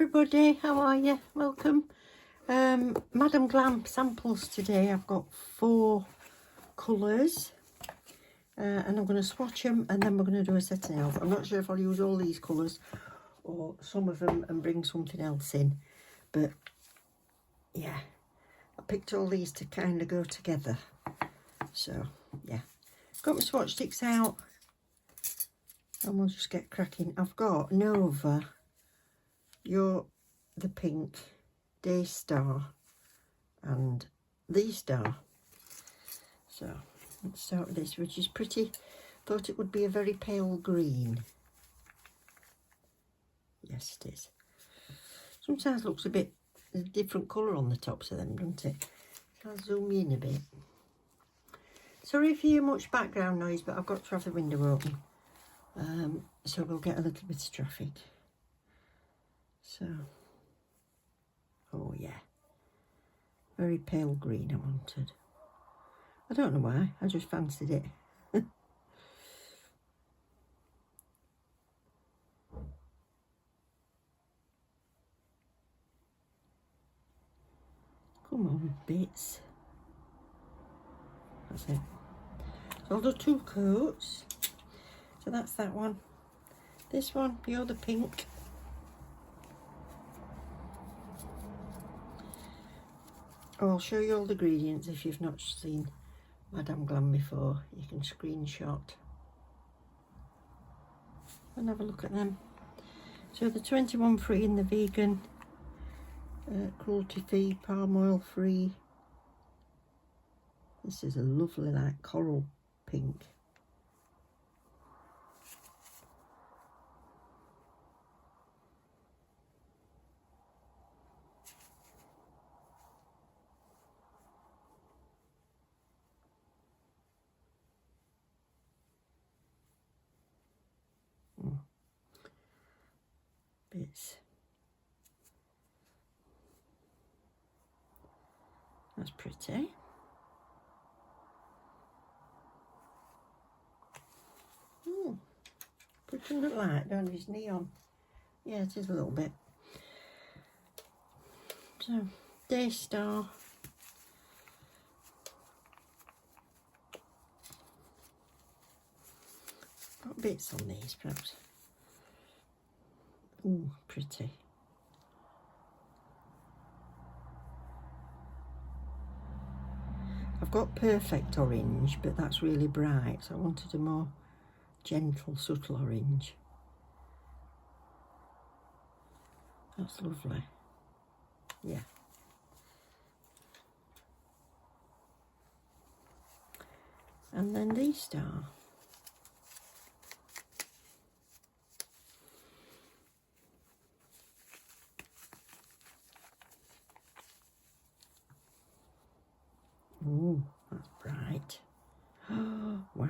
everybody, how are you? Welcome. Madam Glam samples today. I've got 4 colours and I'm going to swatch them and then we're going to do a setting out. I'm not sure if I'll use all these colours or some of them and bring something else in, but yeah, I picked all these to kind of go together. So yeah, got my swatch sticks out and we'll just get cracking. I've got Nova, the pink, Day Star and the Star. So let's start with this, which is pretty. Thought it would be a very pale green. Yes, it is. Sometimes looks a bit different colour on the tops of them, doesn't it? I'll zoom in a bit. Sorry if you hear much background noise, but I've got to have the window open. So we'll get a little bit of traffic. So, oh yeah, very pale green I wanted. I don't know why, I just fancied it. Come on, bits. That's it. So I'll do 2 coats. So that's that one. This one, the other pink. Oh, I'll show you all the ingredients if you've not seen Madame Glam before. You can screenshot and have a look at them. So the 21 free in the vegan, cruelty free, palm oil free. This is a lovely like coral pink. Bits. That's pretty. Pretty look like, don't it? It's neon. Yeah, it is a little bit. So, Day Star. Got bits on these, perhaps. Ooh, pretty. I've got perfect orange, but that's really bright, so I wanted a more gentle, subtle orange. That's lovely. Yeah. And then the Star. Oh, that's bright. Oh, wow.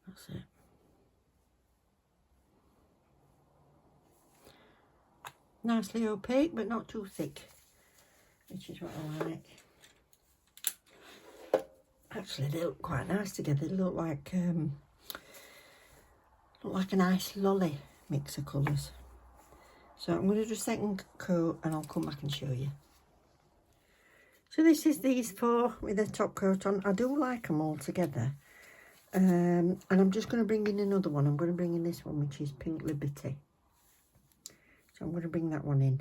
That's it. Nicely opaque, but not too thick, which is what I like. Actually, they look quite nice together. They look like a nice lolly mix of colours. So I'm going to do a second coat and I'll come back and show you. So this is these 4 with a top coat on. I do like them all together. And I'm just going to bring in another one. I'm going to bring in this one, which is Pink Liberty. So I'm going to bring that one in.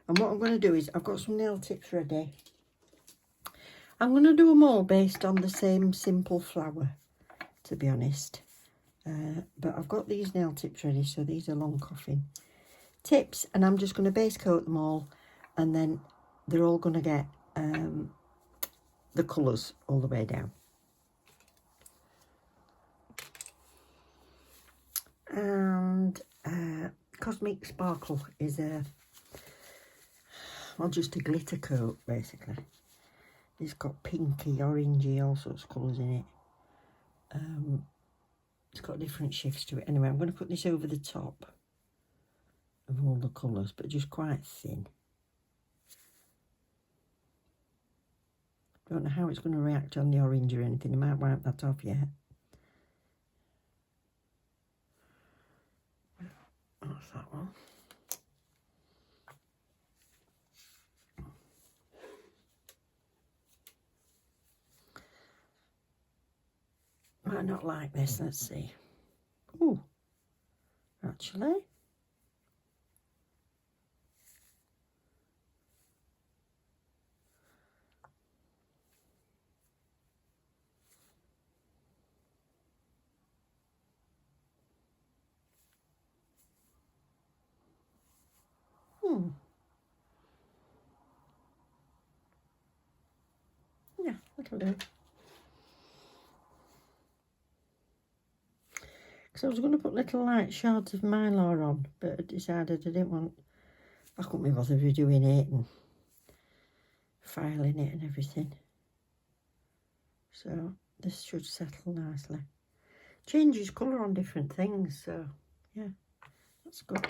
And what I'm going to do is, I've got some nail tips ready. I'm going to do them all based on the same simple flower, to be honest. But I've got these nail tips ready, so these are long coffin tips. And I'm just going to base coat them all. And then they're all going to get the colours all the way down. And Cosmic Sparkle is just a glitter coat, basically. It's got pinky, orangey, all sorts of colours in it. It's got different shifts to it. Anyway, I'm going to put this over the top of all the colours, but just quite thin. Don't know how it's going to react on the orange or anything. I might wipe that off yet. That's that one. Might not like this, let's see. Ooh, actually. Yeah, that'll do. Because I was going to put little light shards of mylar on, but I decided I didn't want, I couldn't be bothered with doing it and filing it and everything. So this should settle nicely. Changes colour on different things, so yeah, that's good.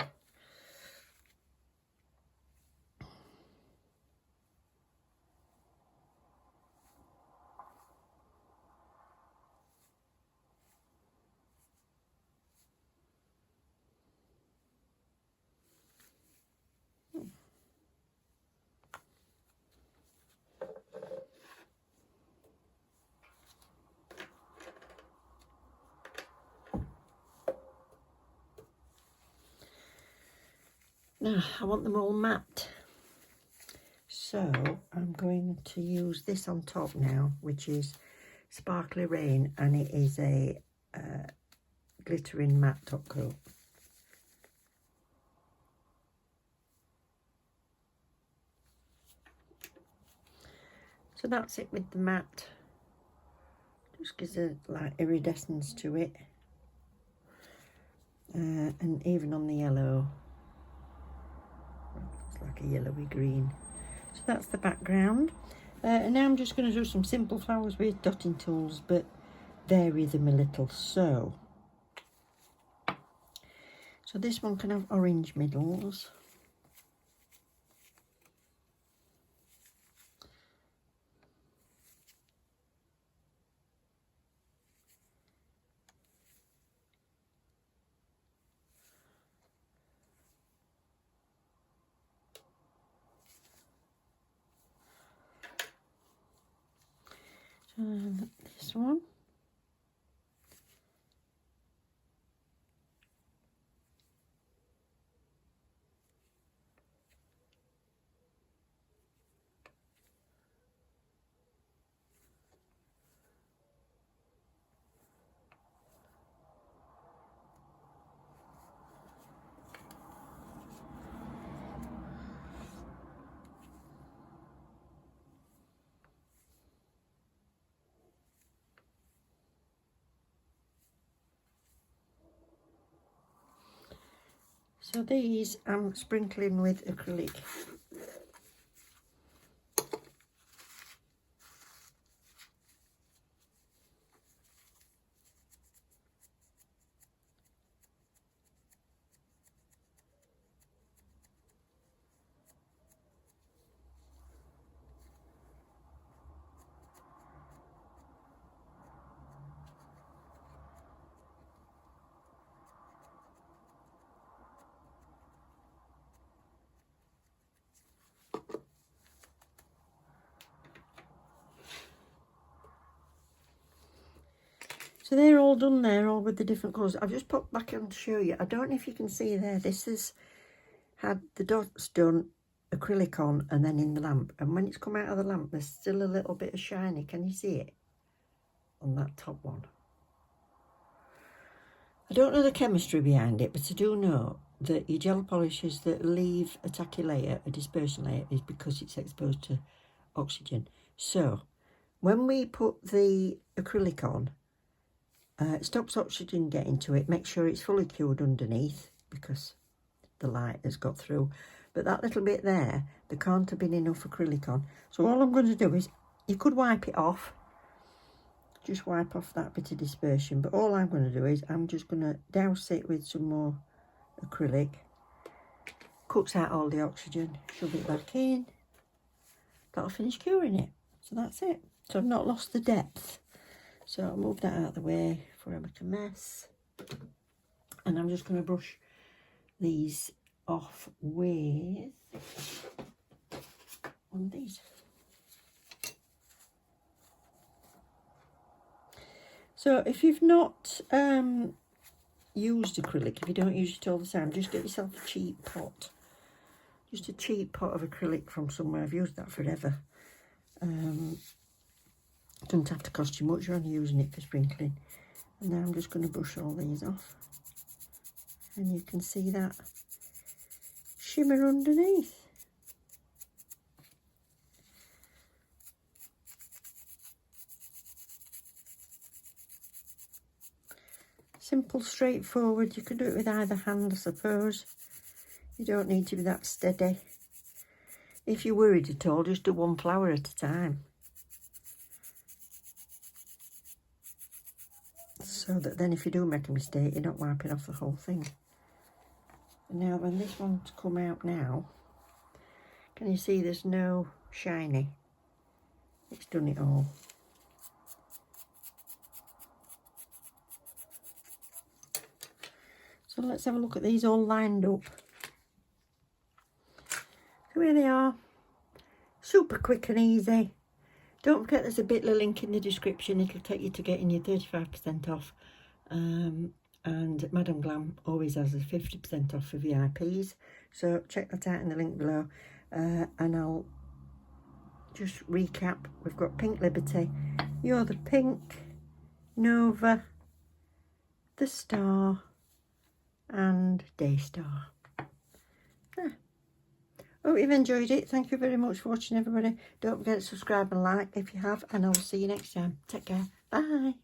Now, I want them all matte. So, I'm going to use this on top now, which is Sparkly Rain, and it is a glittering matte top coat. So that's it with the matte. Just gives a like iridescence to it. And even on the yellow, it's like a yellowy green. So that's the background. And now I'm just going to do some simple flowers with dotting tools, but vary them a little. So this one can have orange middles. And this one. So these I'm sprinkling with acrylic. So they're all done there, all with the different colours. I've just put back on to show you. I don't know if you can see there. This has had the dots done, acrylic on, and then in the lamp. And when it's come out of the lamp, there's still a little bit of shiny. Can you see it on that top one? I don't know the chemistry behind it, but I do know that your gel polishes that leave a tacky layer, a dispersion layer, is because it's exposed to oxygen. So when we put the acrylic on, it stops oxygen getting to it. Make sure it's fully cured underneath because the light has got through. But that little bit there can't have been enough acrylic on. So all I'm going to do is, you could wipe it off just wipe off that bit of dispersion. But all I'm going to do is I'm just going to douse it with some more acrylic. Cuts out all the oxygen, shove it back in. That'll finish curing it. So that's it. So I've not lost the depth. So I'll move that out of the way before I make a mess. And I'm just going to brush these off with one of these. So if you've not used acrylic, if you don't use it all the time, just get yourself a cheap pot. Just a cheap pot of acrylic from somewhere. I've used that forever. It doesn't have to cost you much, you're only using it for sprinkling. And now I'm just going to brush all these off. And you can see that shimmer underneath. Simple, straightforward. You can do it with either hand, I suppose. You don't need to be that steady. If you're worried at all, just do one flower at a time. So that then if you do make a mistake, you're not wiping off the whole thing. And now when this one's come out now, can you see there's no shiny? It's done it all. So let's have a look at these all lined up. So here they are. Super quick and easy. Don't forget there's a Bitly link in the description. It'll take you to getting your 35% off. And Madam Glam always has a 50% off for VIPs. So check that out in the link below. And I'll just recap. We've got Pink Liberty, You're the Pink, Nova, The Star, and Daystar. Hope you've enjoyed it. Thank you very much for watching, everybody. Don't forget to subscribe and like if you have, and I'll see you next time. Take care. Bye.